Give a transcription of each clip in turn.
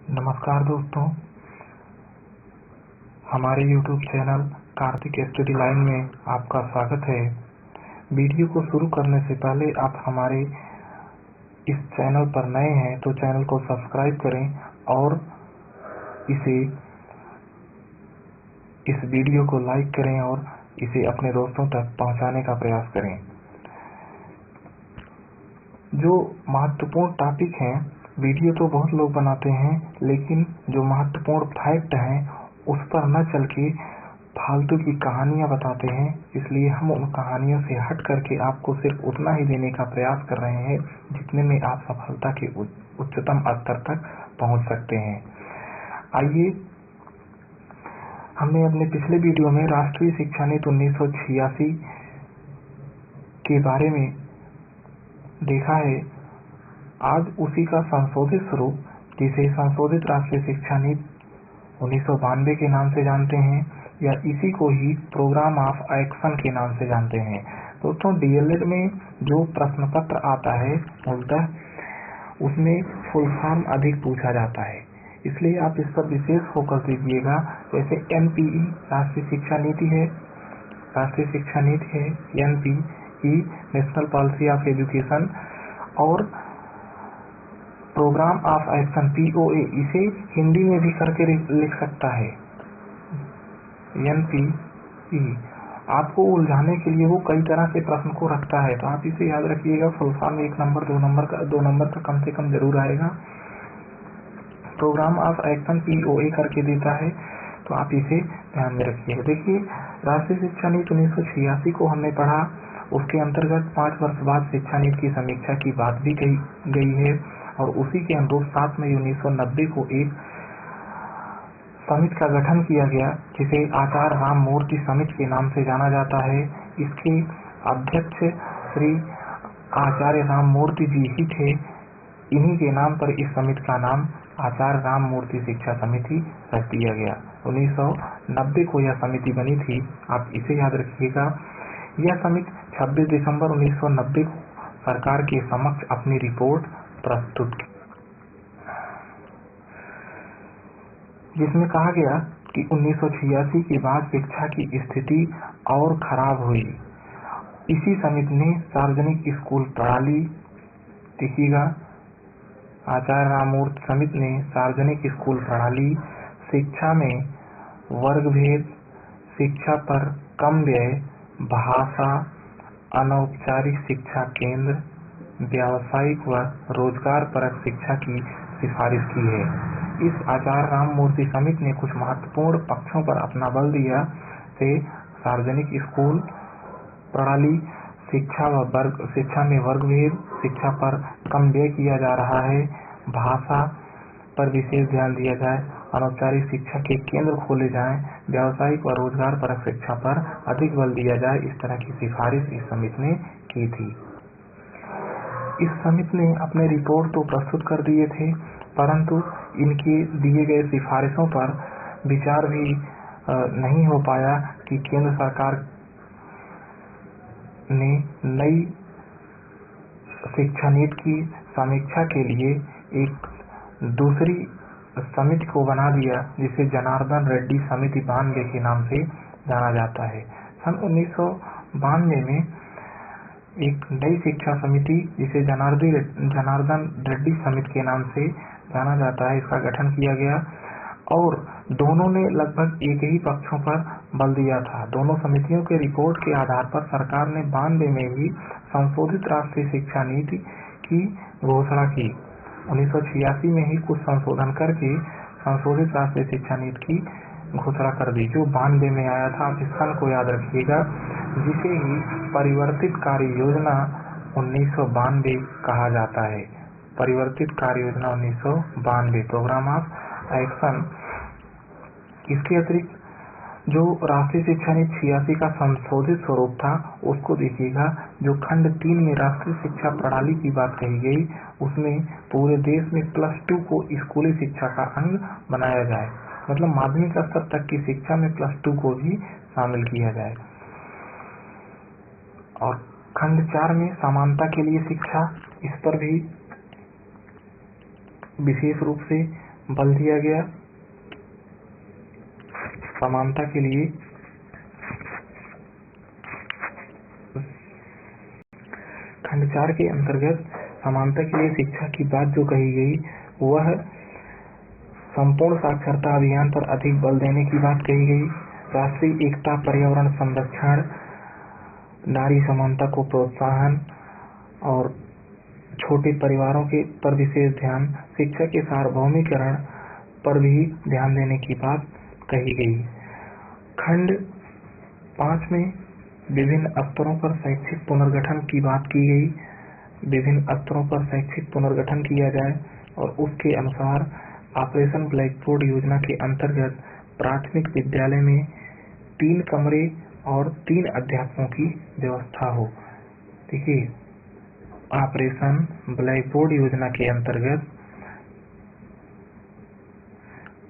नमस्कार दोस्तों, हमारे YouTube channel Kartik study line में आपका स्वागत है। वीडियो को शुरू करने से पहले आप हमारे इस चैनल पर नए हैं तो चैनल को सब्सक्राइब करें और इस वीडियो को लाइक करें और इसे अपने दोस्तों तक पहुंचाने का प्रयास करें। जो महत्वपूर्ण टॉपिक हैं, वीडियो तो बहुत लोग बनाते हैं, लेकिन जो महत्वपूर्ण फैक्ट हैं उस पर न चल के फालतू की कहानियां बताते हैं। इसलिए हम उन कहानियों से हट करके आपको सिर्फ उतना ही देने का प्रयास कर रहे हैं जितने में आप सफलता के उच्चतम स्तर तक पहुंच सकते हैं। आइए, हमने अपने पिछले वीडियो में राष्ट्रीय शिक्षा नीति 1986 के बारे में देखा है। आज उसी का संशोधित स्वरूप, जिसे संशोधित राष्ट्रीय शिक्षा नीति 1992 के नाम से जानते हैं, या इसी को ही प्रोग्राम ऑफ एक्शन के नाम से जानते हैं। दोस्तों, डीएलएड में जो प्रश्न पत्र आता है मूलतः उसमें फुल फॉर्म अधिक पूछा जाता है, इसलिए आप इस पर विशेष फोकस दीजिएगा। जैसे एनपीई राष्ट्रीय शिक्षा नीति है, NPE national policy of education, और प्रोग्राम ऑफ एक्शन पीओए, इसे हिंदी में भी करके लिख सकता है एनपीई। आपको उलझाने के लिए वो कई तरह से प्रश्न को रखता है, तो आप इसे याद रखिएगा। फुल फॉर्म 1 नंबर 2 नंबर का कम से कम जरूर आएगा। प्रोग्राम ऑफ एक्शन पीओए करके देता है, तो आप इसे ध्यान में रखिएगा। देखिए, राष्ट्रीय शिक्षा नीति 1986 को हमने पढ़ा। उसके अंतर्गत 5 वर्ष बाद शिक्षा नीति की समीक्षा की बात भी कही गई है, और उसी के अनुरूप 7 मई 1990 को एक समिति का गठन किया गया, जिसे आचार्य राममूर्ति समिति के नाम से जाना जाता है। इसके अध्यक्ष श्री आचार्य राममूर्ति जी ही थे। इन्हीं के नाम पर इस समिति का नाम आचार्य राममूर्ति शिक्षा समिति रख दिया गया। 1990 को यह समिति बनी थी, आप इसे याद रखिएगा। यह समिति 26 दिसंबर 1990 को सरकार के समक्ष अपनी रिपोर्ट प्रस्तुत की, जिसमें कहा गया कि 1986 के बाद शिक्षा की स्थिति और खराब हुई। इसी समिति ने सार्वजनिक स्कूल प्रणाली, देखिएगा, आचार्य राममूर्ति समिति ने सार्वजनिक स्कूल प्रणाली, शिक्षा में वर्ग भेद, शिक्षा पर कम व्यय, भाषा, अनौपचारिक शिक्षा केंद्र, व्यावसायिक व रोजगार परक शिक्षा की सिफारिश की है। इस आचार्य राममूर्ति समिति ने कुछ महत्वपूर्ण पक्षों पर अपना बल दिया से सार्वजनिक स्कूल प्रणाली, शिक्षा में वर्ग भेद, शिक्षा पर कम व्यय किया जा रहा है, भाषा पर विशेष ध्यान दिया जाए, अनौपचारिक शिक्षा के केंद्र खोले जाएं, व्यावसायिक व रोजगार परक शिक्षा पर अधिक बल दिया जाए। इस तरह की सिफारिश इस समिति ने की थी। इस समिति ने अपने रिपोर्ट तो प्रस्तुत कर दिए थे, परंतु इनके दिए गए सिफारिशों पर विचार भी नहीं हो पाया कि केंद्र सरकार ने नई शिक्षा नीति की समीक्षा के लिए एक दूसरी समिति को बना दिया, जिसे जनार्दन रेड्डी समिति 92 के नाम से जाना जाता है। सन 1992 में एक नई शिक्षा समिति, जिसे जनार्दन रेड्डी समिति के नाम से जाना जाता है, इसका गठन किया गया, और दोनों ने लगभग एक ही पक्षों पर बल दिया था। दोनों समितियों के रिपोर्ट के आधार पर सरकार ने 92 में ही संशोधित राष्ट्रीय शिक्षा नीति की घोषणा की। 1986 में ही कुछ संशोधन करके संशोधित राष्ट्रीय शिक्षा नीति की घोषणा कर दी, जो 92 में आया था। आप इस सन को याद रखिएगा, जिसे ही परिवर्तित कार्य योजना 1992 कहा जाता है। परिवर्तित कार्य योजना 1992, प्रोग्राम ऑफ एक्शन। इसके अतिरिक्त जो राष्ट्रीय शिक्षा नीति 86 का संशोधित स्वरूप था, उसको देखिएगा। जो खंड 3 में राष्ट्रीय शिक्षा प्रणाली की बात कही गई, उसमें पूरे देश में +2 को स्कूली शिक्षा का अंग बनाया जाए, मतलब माध्यमिक स्तर तक की शिक्षा में +2 को भी शामिल किया जाए। और खंड 4 में समानता के लिए शिक्षा, इस पर भी विशेष रूप से बल दिया गया। समानता के लिए खंड 4 के अंतर्गत समानता के लिए शिक्षा की बात जो कही गई वह संपूर्ण साक्षरता अभियान पर अधिक बल देने की बात कही गई। राष्ट्रीय एकता, पर्यावरण संरक्षण, नारी समानता को प्रोत्साहन और छोटे परिवारों के पर विशेष ध्यान, शिक्षा के सार्वभौमिकरण पर भी ध्यान देने की बात कही गई। खंड 5 में विभिन्न स्तरों पर शैक्षिक पुनर्गठन की बात की गई। विभिन्न स्तरों पर शैक्षिक पुनर्गठन किया जाए और उसके अनुसार ऑपरेशन ब्लैक बोर्ड योजना के अंतर्गत प्राथमिक विद्यालय में 3 कमरे और 3 अध्यापकों की व्यवस्था हो। देखिए, ऑपरेशन ब्लैक बोर्ड योजना के अंतर्गत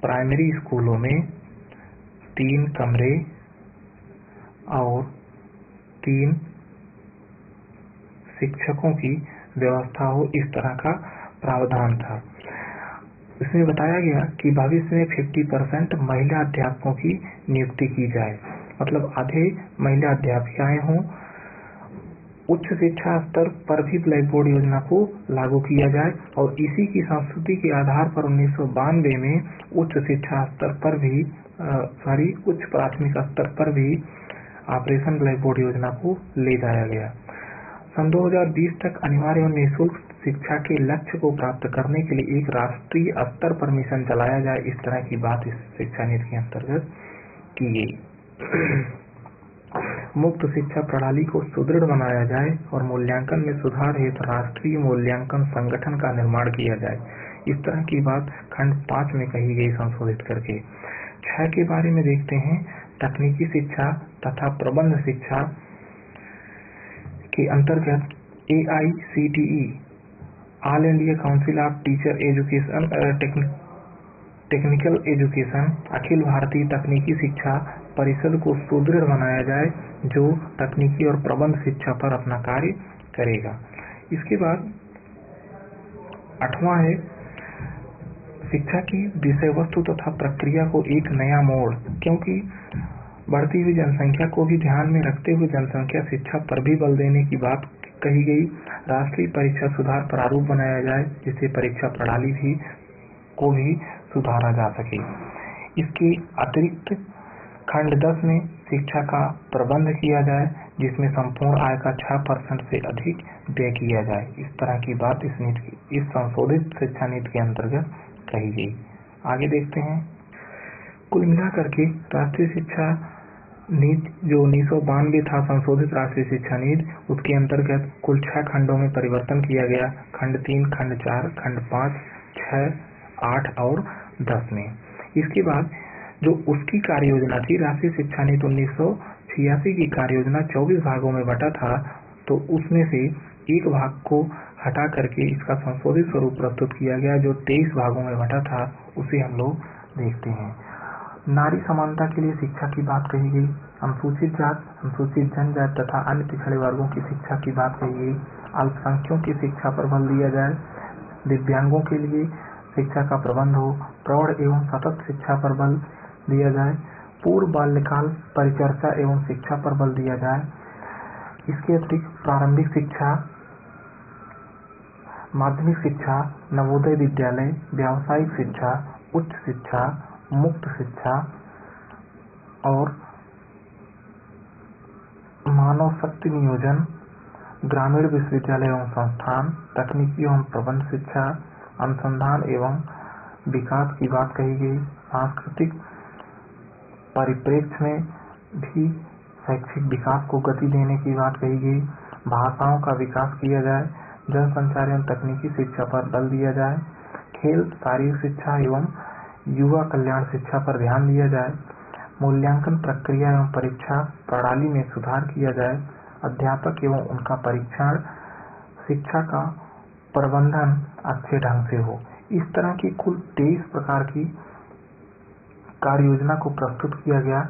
प्राइमरी स्कूलों में 3 कमरे और 3 शिक्षकों की व्यवस्था हो, इस तरह का प्रावधान था। इसमें बताया गया कि भविष्य में 50% महिला अध्यापकों की नियुक्ति की जाए, मतलब आधे महिला अध्यापिकाएं हों। उच्च शिक्षा स्तर पर भी ब्लैक बोर्ड योजना को लागू किया जाए और इसी की संस्कृति के आधार पर 1992 में उच्च शिक्षा स्तर पर भी उच्च प्राथमिक स्तर पर भी ऑपरेशन ब्लैक बोर्ड योजना को ले जाया गया। सन 2020 तक अनिवार्य और निःशुल्क शिक्षा के लक्ष्य को प्राप्त करने के लिए एक राष्ट्रीय स्तर पर मिशन चलाया जाए, इस तरह की बात इस शिक्षा नीति के अंतर्गत की गई। मुक्त शिक्षा प्रणाली को सुदृढ़ बनाया जाए और मूल्यांकन में सुधार हेतु राष्ट्रीय मूल्यांकन संगठन का निर्माण किया जाए, इस तरह की बात खंड 5 में कही गई संशोधित करके। 6 के बारे में देखते हैं। तकनीकी शिक्षा तथा प्रबंध शिक्षा के अंतर्गत AICTE all India council of teacher education technical education अखिल भारतीय तकनीकी शिक्षा परिषद को सुदृढ़ बनाया जाए, जो तकनीकी और प्रबंध शिक्षा पर अपना कार्य करेगा। इसके बाद 8वां है शिक्षा की विषय वस्तु तथा प्रक्रिया को एक नया मोड़। क्योंकि बढ़ती हुई जनसंख्या को भी ध्यान में रखते हुए जनसंख्या शिक्षा पर भी बल देने की बात कही गई। राष्ट्रीय परीक्षा सुधार प्रारूप बनाया जाए, जिससे परीक्षा प्रणाली को भी सुधारा जा सके। इसके अतिरिक्त खंड 10 में शिक्षा का प्रबंध किया जाए, जिसमें संपूर्ण आय का 6% से अधिक व्यय किया जाए, इस तरह की बात इस संशोधित शिक्षा नीति के अंतर्गत कही गई। आगे देखते हैं। कुल मिलाकर के राष्ट्रीय शिक्षा नीति जो 1992 था, संशोधित राष्ट्रीय शिक्षा नीति, उसके अंतर्गत कुल 6 खंडों में परिवर्तन किया गया। खंड 3, खंड 4, खंड 5, 6, 8 और 10 में। इसके बाद जो उसकी कार्य योजना थी, राष्ट्रीय शिक्षा नीति 1986 की कार्य योजना 24 भागों में बटा था, तो उसमें से एक भाग को हटा करके इसका संशोधित स्वरूप प्रस्तुत किया गया, जो 23 भागों में बटा था। उसे हम लोग देखते हैं। नारी समानता के लिए शिक्षा की बात कही गई। अनुसूचित जात, अनुसूचित जनजाति तथा अन्य पिछड़े वर्गों की शिक्षा की बात कही गई। अल्पसंख्यकों की शिक्षा पर बल दिया जाए। दिव्यांगों के लिए शिक्षा का प्रबंध हो। प्रौढ़ एवं सतत शिक्षा पर बल दिया जाए। पूर्व बाल्यकाल परिचर्चा एवं शिक्षा पर बल दिया जाए। इसके अतिरिक्त प्रारंभिक शिक्षा, माध्यमिक शिक्षा, नवोदय विद्यालय, व्यावसायिक शिक्षा, उच्च शिक्षा, मुक्त शिक्षा और मानव शक्ति नियोजन, ग्रामीण विश्वविद्यालय एवं संस्थान, तकनीकी एवं प्रबंध शिक्षा, अनुसंधान एवं विकास की बात कही गई। सांस्कृतिक परिप्रेक्ष्य में भी शैक्षिक विकास को गति देने की बात कही गई। भाषाओं का विकास किया जाए। जनसंचार एवं तकनीकी शिक्षा पर बल दिया जाए। खेल, शारीरिक शिक्षा एवं युवा कल्याण शिक्षा पर ध्यान दिया जाए। मूल्यांकन प्रक्रिया एवं परीक्षा प्रणाली में सुधार किया जाए। अध्यापक एवं उनका परीक्षण, शिक्षा का प्रबंधन अच्छे ढंग से हो। इस तरह की कुल 23 प्रकार की कार्य योजना को प्रस्तुत किया गया,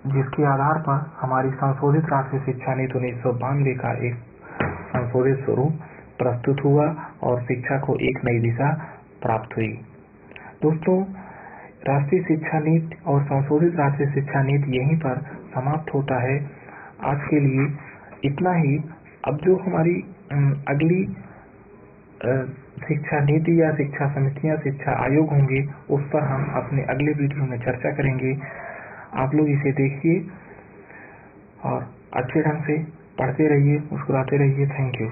जिसके आधार पर हमारी संशोधित राष्ट्रीय शिक्षा नीति 1992 का एक संशोधित स्वरूप प्रस्तुत हुआ और शिक्षा को एक नई दिशा प्राप्त हुई। दोस्तों, राष्ट्रीय शिक्षा नीति और संशोधित राष्ट्रीय शिक्षा नीति यहीं पर समाप्त होता है। आज के लिए इतना ही। अब जो हमारी अगली शिक्षा नीति या शिक्षा समितियां, शिक्षा आयोग होंगे, उस पर हम अपने अगले वीडियो में चर्चा करेंगे। आप लोग इसे देखिए और अच्छे ढंग से पढ़ते रहिए, मुस्कुराते रहिए। Thank you.